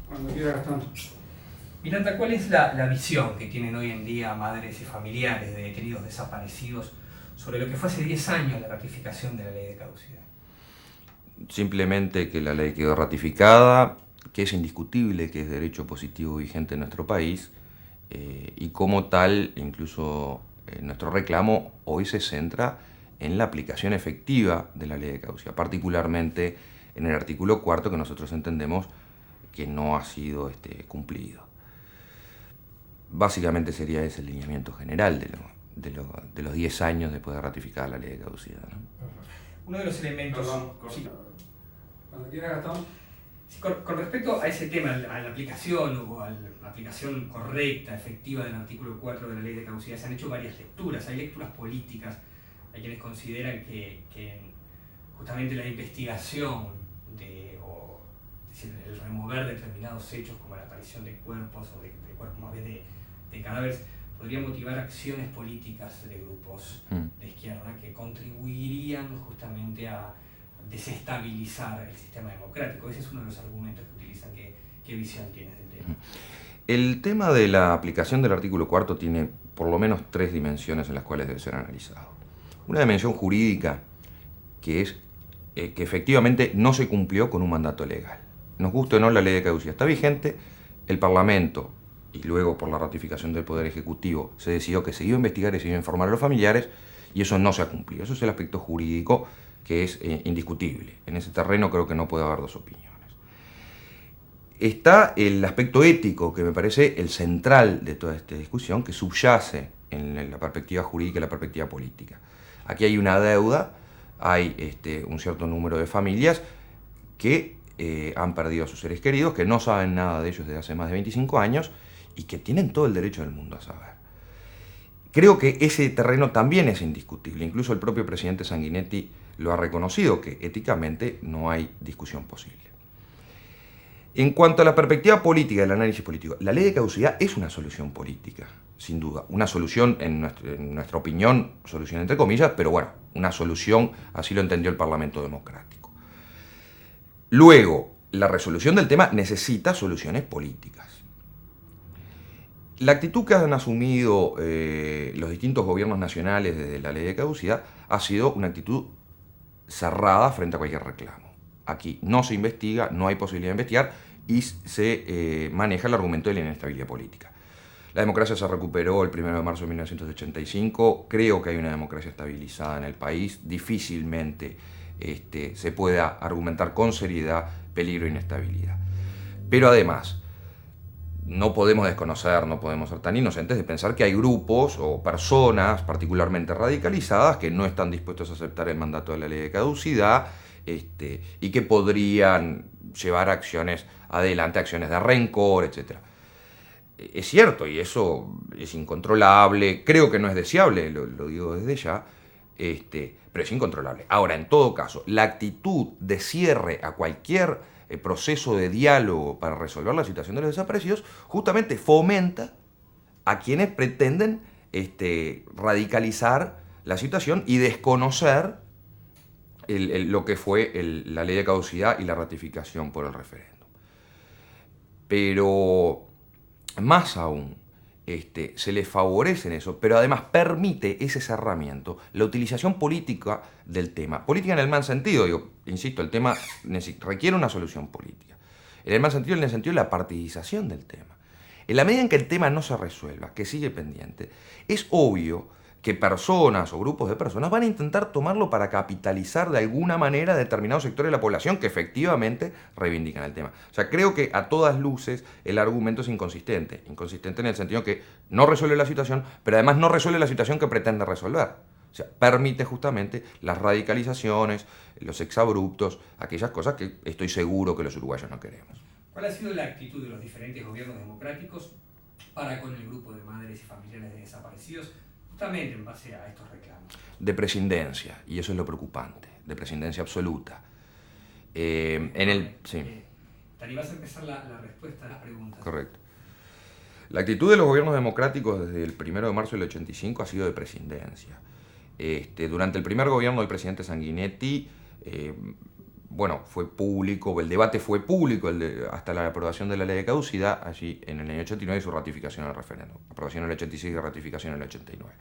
Cuando quiera, Gastón. Miranda, ¿cuál es la visión que tienen hoy en día madres y familiares de detenidos desaparecidos sobre lo que fue hace 10 años la ratificación de la ley de caducidad? Simplemente que la ley quedó ratificada, que es indiscutible que es derecho positivo vigente en nuestro país, y como tal, incluso nuestro reclamo hoy se centra en la aplicación efectiva de la ley de caducidad, particularmente en el artículo 4, que nosotros entendemos que no ha sido cumplido. Básicamente sería ese el lineamiento general de los 10 años después de ratificar la ley de caducidad, ¿no? Uno de los elementos... Perdón, sí. Cuando quiera, Gastón. Sí, con respecto a ese tema, a la aplicación o a la aplicación correcta, efectiva del artículo 4 de la ley de caducidad, se han hecho varias lecturas. Hay lecturas políticas, hay quienes consideran que justamente la investigación o es decir, el remover determinados hechos como la aparición de cuerpos o de cuerpos más bien de cadáveres podría motivar acciones políticas de grupos de izquierda que contribuirían justamente a desestabilizar el sistema democrático. Ese es uno de los argumentos que utilizan. ¿Qué visión tienes del tema? El tema de la aplicación del artículo 4 tiene por lo menos 3 dimensiones en las cuales debe ser analizado. Una dimensión jurídica, que es que efectivamente no se cumplió con un mandato legal. Nos guste o no, la ley de caducidad está vigente, el Parlamento, y luego por la ratificación del Poder Ejecutivo, se decidió que se iba a investigar y se iba a informar a los familiares, y eso no se ha cumplido. Eso es el aspecto jurídico que es indiscutible. En ese terreno creo que no puede haber dos opiniones. Está el aspecto ético, que me parece el central de toda esta discusión, que subyace en la perspectiva jurídica y la perspectiva política. Aquí hay una deuda, hay un cierto número de familias que han perdido a sus seres queridos, que no saben nada de ellos desde hace más de 25 años y que tienen todo el derecho del mundo a saber. Creo que ese terreno también es indiscutible. Incluso el propio presidente Sanguinetti lo ha reconocido, que éticamente no hay discusión posible. En cuanto a la perspectiva política, del análisis político, la ley de caducidad es una solución política, sin duda. Una solución, en nuestra opinión, solución entre comillas, pero bueno, una solución, así lo entendió el Parlamento Democrático. Luego, la resolución del tema necesita soluciones políticas. La actitud que han asumido los distintos gobiernos nacionales desde la ley de caducidad ha sido una actitud cerrada frente a cualquier reclamo. Aquí no se investiga, no hay posibilidad de investigar y se maneja el argumento de la inestabilidad política. La democracia se recuperó el 1 de marzo de 1985, creo que hay una democracia estabilizada en el país, difícilmente se pueda argumentar con seriedad peligro e inestabilidad. Pero además, no podemos desconocer, no podemos ser tan inocentes de pensar que hay grupos o personas particularmente radicalizadas que no están dispuestos a aceptar el mandato de la ley de caducidad y que podrían llevar acciones adelante, acciones de rencor, etc. Es cierto, y eso es incontrolable, creo que no es deseable, lo digo desde ya, pero es incontrolable. Ahora, en todo caso, la actitud de cierre a cualquier proceso de diálogo para resolver la situación de los desaparecidos justamente fomenta a quienes pretenden radicalizar la situación y desconocer lo que fue la ley de caducidad y la ratificación por el referéndum. Pero más aún, se les favorece en eso, pero además permite ese cerramiento, la utilización política del tema. Política en el mal sentido, insisto, el tema requiere una solución política. En el mal sentido, en el sentido de la partidización del tema. En la medida en que el tema no se resuelva, que sigue pendiente, es obvio que personas o grupos de personas van a intentar tomarlo para capitalizar de alguna manera determinados sectores de la población que efectivamente reivindican el tema. O sea, creo que a todas luces el argumento es inconsistente. Inconsistente en el sentido que no resuelve la situación, pero además no resuelve la situación que pretende resolver. O sea, permite justamente las radicalizaciones, los exabruptos, aquellas cosas que estoy seguro que los uruguayos no queremos. ¿Cuál ha sido la actitud de los diferentes gobiernos democráticos para con el grupo de madres y familiares de desaparecidos, justamente en base a estos reclamos? De prescindencia, y eso es lo preocupante, de prescindencia absoluta. Tani, vas a empezar la respuesta a las preguntas. Correcto. La actitud de los gobiernos democráticos desde el 1 de marzo del 85 ha sido de prescindencia. Durante el primer gobierno del presidente Sanguinetti bueno, fue público, el debate fue público hasta la aprobación de la ley de caducidad, allí en el año 89 y su ratificación en el referéndum. Aprobación en el 86 y ratificación en el 89.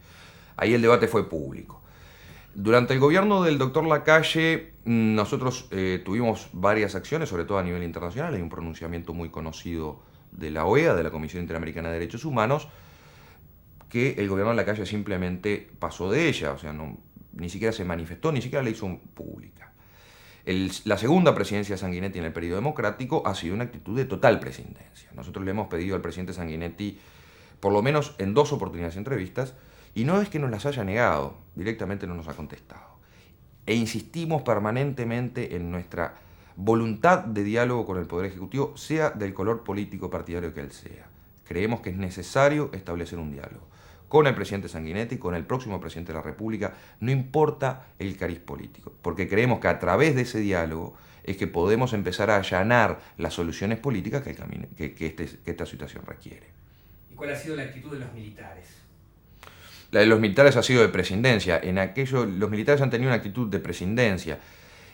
Ahí el debate fue público. Durante el gobierno del doctor Lacalle, nosotros tuvimos varias acciones, sobre todo a nivel internacional. Hay un pronunciamiento muy conocido de la OEA, de la Comisión Interamericana de Derechos Humanos, que el gobierno de Lacalle simplemente pasó de ella, o sea, ni siquiera se manifestó, ni siquiera la hizo pública. La segunda presidencia de Sanguinetti en el periodo democrático ha sido una actitud de total prescindencia. Nosotros le hemos pedido al presidente Sanguinetti, por lo menos en 2 oportunidades de entrevistas, y no es que nos las haya negado, directamente no nos ha contestado. E insistimos permanentemente en nuestra voluntad de diálogo con el Poder Ejecutivo, sea del color político partidario que él sea. Creemos que es necesario establecer un diálogo con el presidente Sanguinetti, con el próximo presidente de la República, no importa el cariz político, porque creemos que a través de ese diálogo es que podemos empezar a allanar las soluciones políticas que esta situación requiere. ¿Y cuál ha sido la actitud de los militares? La de los militares ha sido de prescindencia. Los militares han tenido una actitud de prescindencia.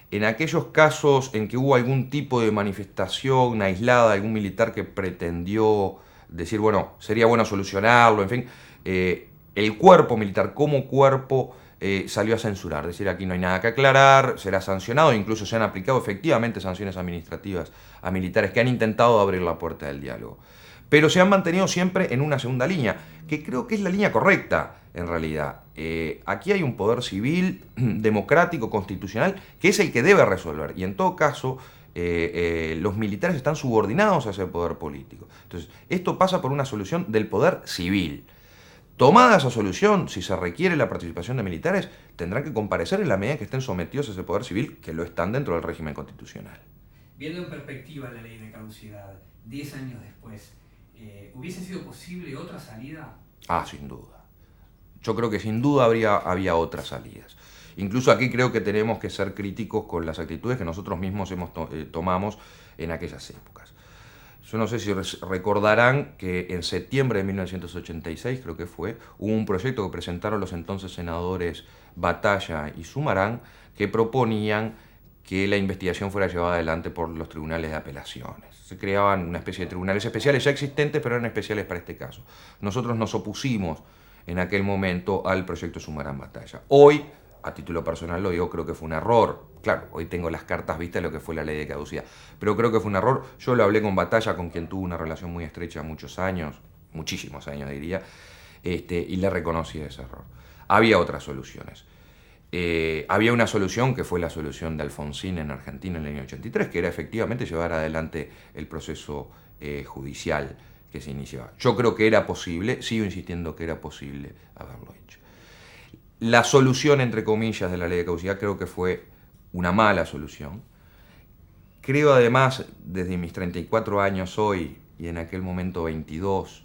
En aquellos casos en que hubo algún tipo de manifestación aislada, algún militar que pretendió decir, bueno, sería bueno solucionarlo, en fin, el cuerpo militar como cuerpo salió a censurar, es decir, aquí no hay nada que aclarar, será sancionado, incluso se han aplicado efectivamente sanciones administrativas a militares que han intentado abrir la puerta del diálogo. Pero se han mantenido siempre en una segunda línea, que creo que es la línea correcta, en realidad. Aquí hay un poder civil, democrático, constitucional, que es el que debe resolver, y en todo caso los militares están subordinados a ese poder político. Entonces, esto pasa por una solución del poder civil. Tomada esa solución, si se requiere la participación de militares, tendrán que comparecer en la medida en que estén sometidos a ese poder civil, que lo están dentro del régimen constitucional. Viendo en perspectiva la ley de caducidad, 10 años después, ¿hubiese sido posible otra salida? Sin duda. Yo creo que sin duda había otras salidas. Incluso aquí creo que tenemos que ser críticos con las actitudes que nosotros mismos tomamos en aquellas épocas. Yo no sé si recordarán que en septiembre de 1986, creo que fue, hubo un proyecto que presentaron los entonces senadores Batalla y Sumarán que proponían que la investigación fuera llevada adelante por los tribunales de apelaciones. Se creaban una especie de tribunales especiales ya existentes, pero eran especiales para este caso. Nosotros nos opusimos en aquel momento al proyecto Sumarán Batalla. Hoy, a título personal lo digo, creo que fue un error. Claro, hoy tengo las cartas vistas de lo que fue la ley de caducidad, pero creo que fue un error. Yo lo hablé con Batalla, con quien tuve una relación muy estrecha muchos años, muchísimos años diría, y le reconocí ese error. Había otras soluciones. Había una solución que fue la solución de Alfonsín en Argentina en el año 83, que era efectivamente llevar adelante el proceso judicial que se iniciaba. Yo creo que era posible, sigo insistiendo que era posible haberlo hecho. La solución, entre comillas, de la ley de caducidad creo que fue una mala solución. Creo además, desde mis 34 años hoy y en aquel momento 22,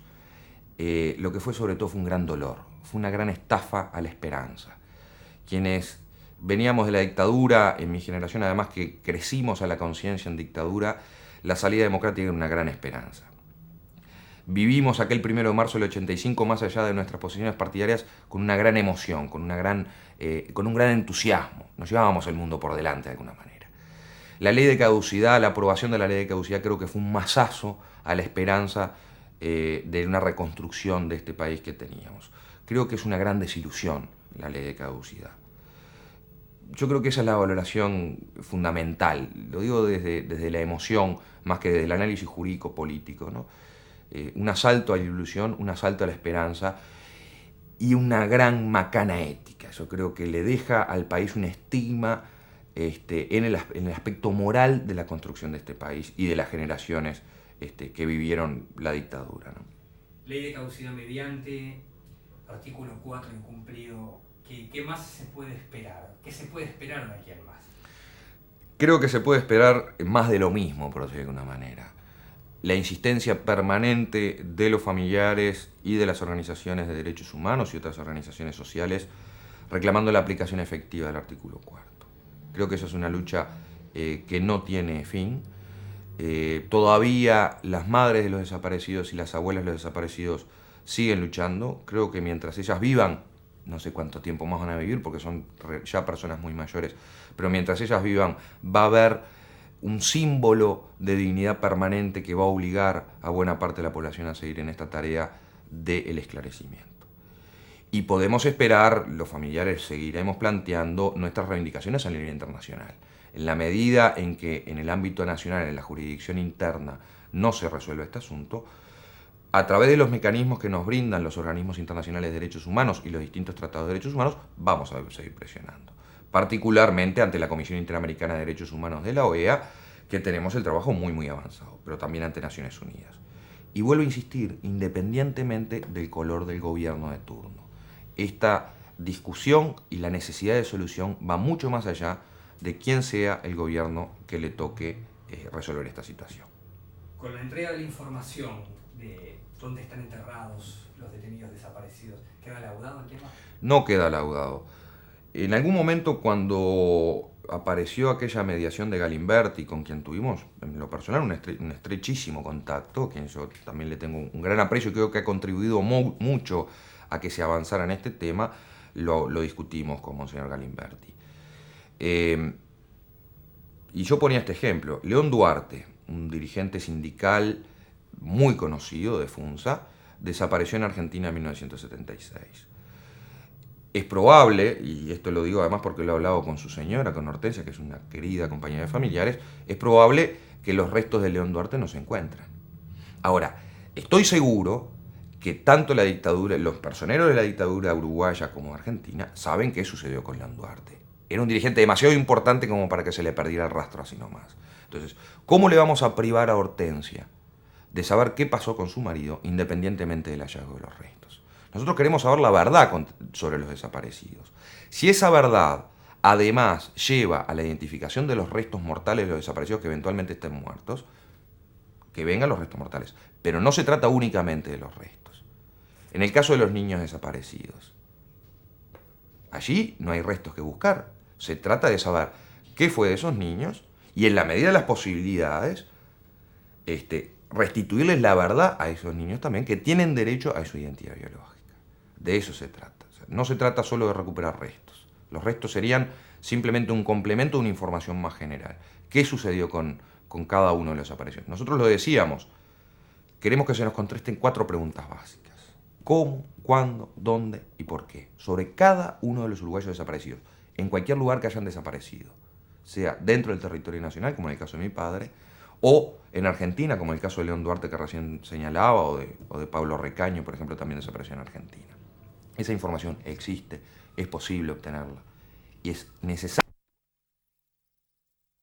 lo que fue sobre todo fue un gran dolor, fue una gran estafa a la esperanza. Quienes veníamos de la dictadura, en mi generación además que crecimos a la conciencia en dictadura, la salida democrática era una gran esperanza. Vivimos aquel 1 de marzo del 85, más allá de nuestras posiciones partidarias, con una gran emoción, con un gran entusiasmo. Nos llevábamos el mundo por delante de alguna manera. La ley de caducidad, la aprobación de la ley de caducidad creo que fue un mazazo a la esperanza de una reconstrucción de este país que teníamos. Creo que es una gran desilusión la ley de caducidad. Yo creo que esa es la valoración fundamental. Lo digo desde la emoción, más que desde el análisis jurídico-político, ¿no? Un asalto a la ilusión, un asalto a la esperanza y una gran macana ética. Yo creo que le deja al país un estigma en el aspecto moral de la construcción de este país y de las generaciones que vivieron la dictadura, ¿no? Ley de caducidad mediante, artículo 4 incumplido. ¿Qué más se puede esperar? ¿Qué se puede esperar de aquí al más? Creo que se puede esperar más de lo mismo, por decirlo de alguna manera. La insistencia permanente de los familiares y de las organizaciones de derechos humanos y otras organizaciones sociales reclamando la aplicación efectiva del artículo 4. Creo que eso es una lucha que no tiene fin. Todavía las madres de los desaparecidos y las abuelas de los desaparecidos siguen luchando. Creo que mientras ellas vivan, no sé cuánto tiempo más van a vivir porque son ya personas muy mayores, pero mientras ellas vivan va a haber un símbolo de dignidad permanente que va a obligar a buena parte de la población a seguir en esta tarea del esclarecimiento. Y podemos esperar, los familiares seguiremos planteando nuestras reivindicaciones a nivel internacional. En la medida en que en el ámbito nacional, en la jurisdicción interna, no se resuelve este asunto, a través de los mecanismos que nos brindan los organismos internacionales de derechos humanos y los distintos tratados de derechos humanos, vamos a seguir presionando. Particularmente ante la Comisión Interamericana de Derechos Humanos de la OEA, que tenemos el trabajo muy avanzado, pero también ante Naciones Unidas. Y vuelvo a insistir, independientemente del color del gobierno de turno. Esta discusión y la necesidad de solución va mucho más allá de quién sea el gobierno que le toque resolver esta situación. Con la entrega de la información de dónde están enterrados los detenidos desaparecidos, ¿queda laudado el tema? No queda laudado. En algún momento, cuando apareció aquella mediación de Galimberti, con quien tuvimos, en lo personal, un estrechísimo contacto, a quien yo también le tengo un gran aprecio y creo que ha contribuido mucho a que se avanzara en este tema, lo discutimos con Monseñor Galimberti. Y yo ponía este ejemplo. León Duarte, un dirigente sindical muy conocido de FUNSA, desapareció en Argentina en 1976. Es probable, y esto lo digo además porque lo he hablado con su señora, con Hortensia, que es una querida compañera de familiares, es probable que los restos de León Duarte no se encuentren. Ahora, estoy seguro que tanto la dictadura, los personeros de la dictadura uruguaya como argentina saben qué sucedió con León Duarte. Era un dirigente demasiado importante como para que se le perdiera el rastro así nomás. Entonces, ¿cómo le vamos a privar a Hortensia de saber qué pasó con su marido independientemente del hallazgo de los restos? Nosotros queremos saber la verdad sobre los desaparecidos. Si esa verdad además lleva a la identificación de los restos mortales de los desaparecidos que eventualmente estén muertos, que vengan los restos mortales. Pero no se trata únicamente de los restos. En el caso de los niños desaparecidos, allí no hay restos que buscar. Se trata de saber qué fue de esos niños y en la medida de las posibilidades, restituirles la verdad a esos niños también, que tienen derecho a su identidad biológica. De eso se trata. O sea, no se trata solo de recuperar restos. Los restos serían simplemente un complemento de una información más general. ¿Qué sucedió con cada uno de los desaparecidos? Nosotros lo decíamos, queremos que se nos contesten 4 preguntas básicas. ¿Cómo, cuándo, dónde y por qué? Sobre cada uno de los uruguayos desaparecidos, en cualquier lugar que hayan desaparecido, sea dentro del territorio nacional, como en el caso de mi padre, o en Argentina, como el caso de León Duarte que recién señalaba, o de Pablo Recaño, por ejemplo, también desapareció en Argentina. Esa información existe, es posible obtenerla y es necesario